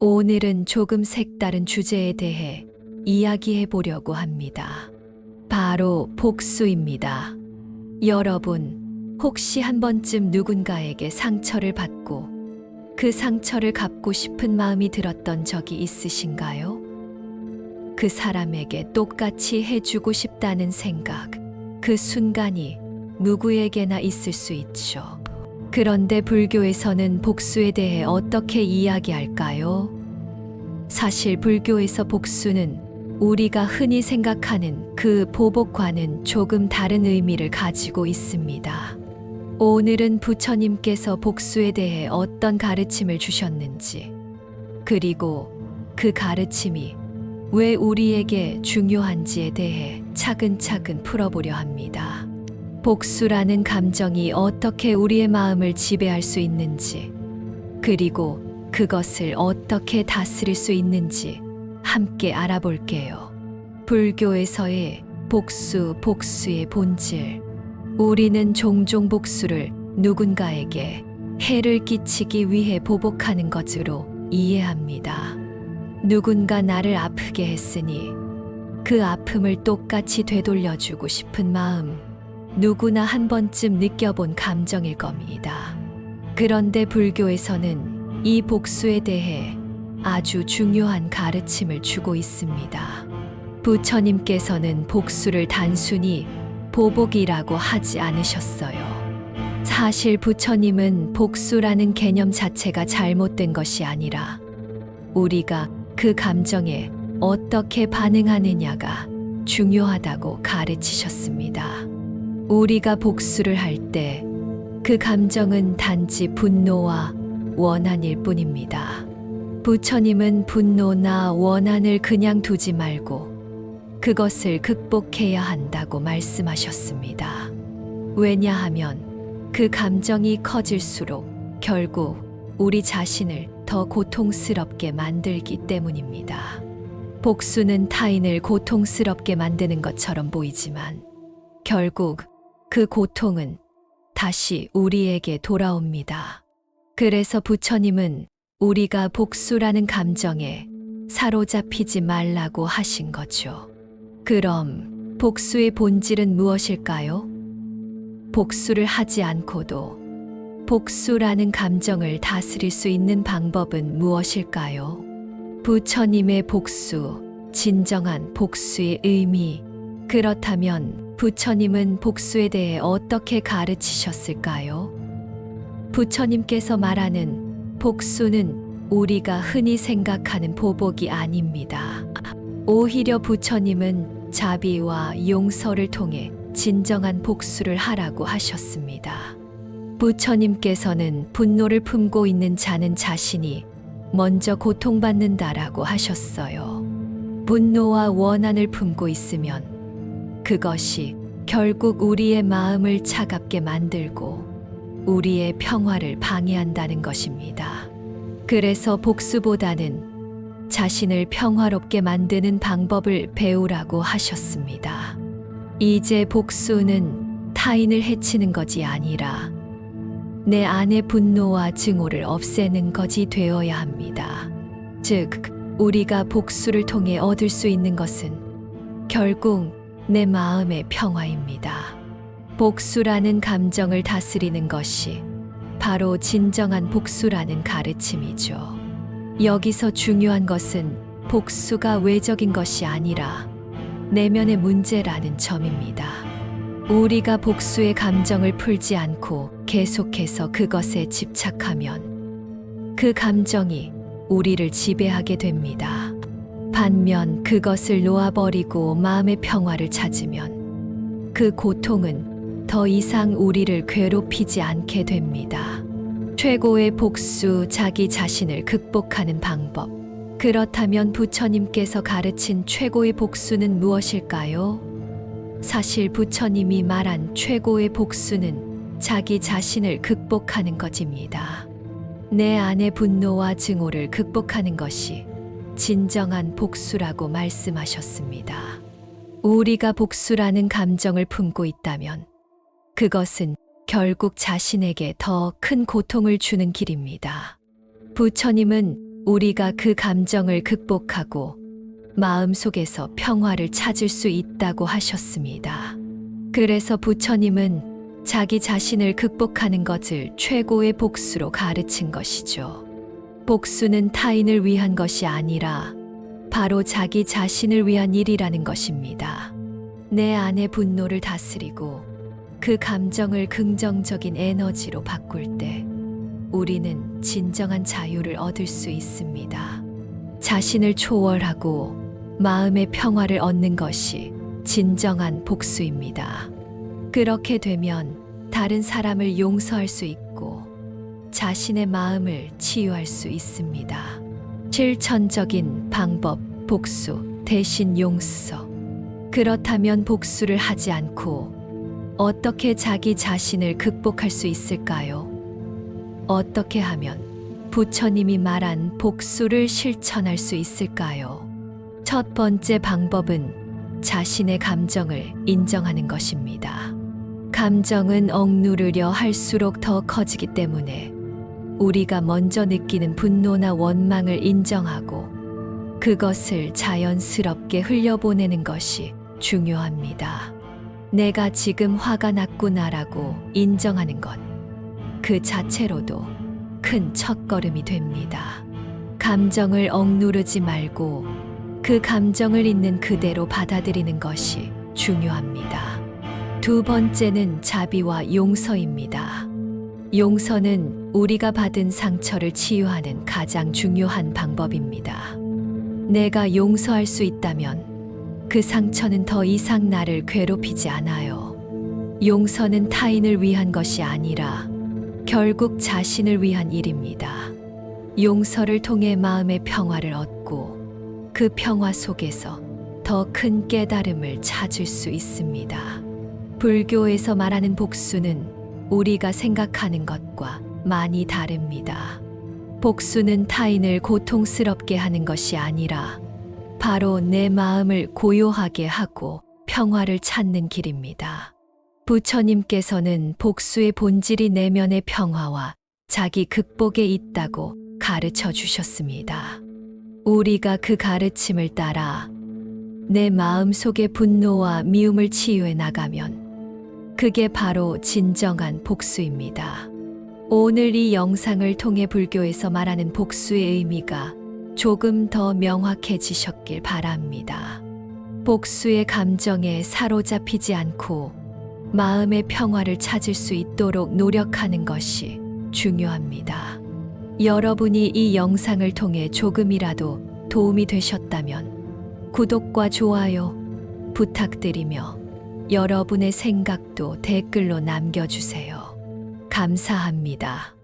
오늘은 조금 색다른 주제에 대해 이야기해 보려고 합니다. 바로 복수입니다. 여러분, 혹시 한 번쯤 누군가에게 상처를 받고 그 상처를 갚고 싶은 마음이 들었던 적이 있으신가요? 그 사람에게 똑같이 해주고 싶다는 생각, 그 순간이 누구에게나 있을 수 있죠. 그런데 불교에서는 복수에 대해 어떻게 이야기할까요? 사실 불교에서 복수는 우리가 흔히 생각하는 그 보복과는 조금 다른 의미를 가지고 있습니다. 오늘은 부처님께서 복수에 대해 어떤 가르침을 주셨는지, 그리고 그 가르침이 왜 우리에게 중요한지에 대해 차근차근 풀어보려 합니다. 복수라는 감정이 어떻게 우리의 마음을 지배할 수 있는지, 그리고 그것을 어떻게 다스릴 수 있는지 함께 알아볼게요. 불교에서의 복수의 본질. 우리는 종종 복수를 누군가에게 해를 끼치기 위해 보복하는 것으로 이해합니다. 누군가 나를 아프게 했으니 그 아픔을 똑같이 되돌려주고 싶은 마음, 누구나 한 번쯤 느껴본 감정일 겁니다. 그런데 불교에서는 이 복수에 대해 아주 중요한 가르침을 주고 있습니다. 부처님께서는 복수를 단순히 보복이라고 하지 않으셨어요. 사실 부처님은 복수라는 개념 자체가 잘못된 것이 아니라 우리가 그 감정에 어떻게 반응하느냐가 중요하다고 가르치셨습니다. 우리가 복수를 할 때 그 감정은 단지 분노와 원한일 뿐입니다. 부처님은 분노나 원한을 그냥 두지 말고 그것을 극복해야 한다고 말씀하셨습니다. 왜냐하면 그 감정이 커질수록 결국 우리 자신을 더 고통스럽게 만들기 때문입니다. 복수는 타인을 고통스럽게 만드는 것처럼 보이지만 결국 그 고통은 다시 우리에게 돌아옵니다. 그래서 부처님은 우리가 복수라는 감정에 사로잡히지 말라고 하신 거죠. 그럼 복수의 본질은 무엇일까요? 복수를 하지 않고도 복수라는 감정을 다스릴 수 있는 방법은 무엇일까요? 부처님의 복수, 진정한 복수의 의미. 그렇다면 부처님은 복수에 대해 어떻게 가르치셨을까요? 부처님께서 말하는 복수는 우리가 흔히 생각하는 보복이 아닙니다. 오히려 부처님은 자비와 용서를 통해 진정한 복수를 하라고 하셨습니다. 부처님께서는 분노를 품고 있는 자는 자신이 먼저 고통받는다라고 하셨어요. 분노와 원한을 품고 있으면 그것이 결국 우리의 마음을 차갑게 만들고 우리의 평화를 방해한다는 것입니다. 그래서 복수보다는 자신을 평화롭게 만드는 방법을 배우라고 하셨습니다. 이제 복수는 타인을 해치는 것이 아니라 내 안의 분노와 증오를 없애는 것이 되어야 합니다. 즉, 우리가 복수를 통해 얻을 수 있는 것은 결국 내 마음의 평화입니다. 복수라는 감정을 다스리는 것이 바로 진정한 복수라는 가르침이죠. 여기서 중요한 것은 복수가 외적인 것이 아니라 내면의 문제라는 점입니다. 우리가 복수의 감정을 풀지 않고 계속해서 그것에 집착하면 그 감정이 우리를 지배하게 됩니다. 반면 그것을 놓아버리고 마음의 평화를 찾으면 그 고통은 더 이상 우리를 괴롭히지 않게 됩니다. 최고의 복수, 자기 자신을 극복하는 방법. 그렇다면 부처님께서 가르친 최고의 복수는 무엇일까요? 사실 부처님이 말한 최고의 복수는 자기 자신을 극복하는 것입니다. 내 안의 분노와 증오를 극복하는 것이 진정한 복수라고 말씀하셨습니다. 우리가 복수라는 감정을 품고 있다면 그것은 결국 자신에게 더 큰 고통을 주는 길입니다. 부처님은 우리가 그 감정을 극복하고 마음속에서 평화를 찾을 수 있다고 하셨습니다. 그래서 부처님은 자기 자신을 극복하는 것을 최고의 복수로 가르친 것이죠. 복수는 타인을 위한 것이 아니라 바로 자기 자신을 위한 일이라는 것입니다. 내 안의 분노를 다스리고 그 감정을 긍정적인 에너지로 바꿀 때 우리는 진정한 자유를 얻을 수 있습니다. 자신을 초월하고 마음의 평화를 얻는 것이 진정한 복수입니다. 그렇게 되면 다른 사람을 용서할 수 있고 자신의 마음을 치유할 수 있습니다. 실천적인 방법, 복수 대신 용서. 그렇다면 복수를 하지 않고 어떻게 자기 자신을 극복할 수 있을까요? 어떻게 하면 부처님이 말한 복수를 실천할 수 있을까요? 첫 번째 방법은 자신의 감정을 인정하는 것입니다. 감정은 억누르려 할수록 더 커지기 때문에 우리가 먼저 느끼는 분노나 원망을 인정하고 그것을 자연스럽게 흘려보내는 것이 중요합니다. 내가 지금 화가 났구나라고 인정하는 것, 그 자체로도 큰 첫걸음이 됩니다. 감정을 억누르지 말고 그 감정을 있는 그대로 받아들이는 것이 중요합니다. 두 번째는 자비와 용서입니다. 용서는 우리가 받은 상처를 치유하는 가장 중요한 방법입니다. 내가 용서할 수 있다면 그 상처는 더 이상 나를 괴롭히지 않아요. 용서는 타인을 위한 것이 아니라 결국 자신을 위한 일입니다. 용서를 통해 마음의 평화를 얻고 그 평화 속에서 더 큰 깨달음을 찾을 수 있습니다. 불교에서 말하는 복수는 우리가 생각하는 것과 많이 다릅니다. 복수는 타인을 고통스럽게 하는 것이 아니라 바로 내 마음을 고요하게 하고 평화를 찾는 길입니다. 부처님께서는 복수의 본질이 내면의 평화와 자기 극복에 있다고 가르쳐 주셨습니다. 우리가 그 가르침을 따라 내 마음 속의 분노와 미움을 치유해 나가면 그게 바로 진정한 복수입니다. 오늘 이 영상을 통해 불교에서 말하는 복수의 의미가 조금 더 명확해지셨길 바랍니다. 복수의 감정에 사로잡히지 않고 마음의 평화를 찾을 수 있도록 노력하는 것이 중요합니다. 여러분이 이 영상을 통해 조금이라도 도움이 되셨다면 구독과 좋아요 부탁드리며 여러분의 생각도 댓글로 남겨주세요. 감사합니다.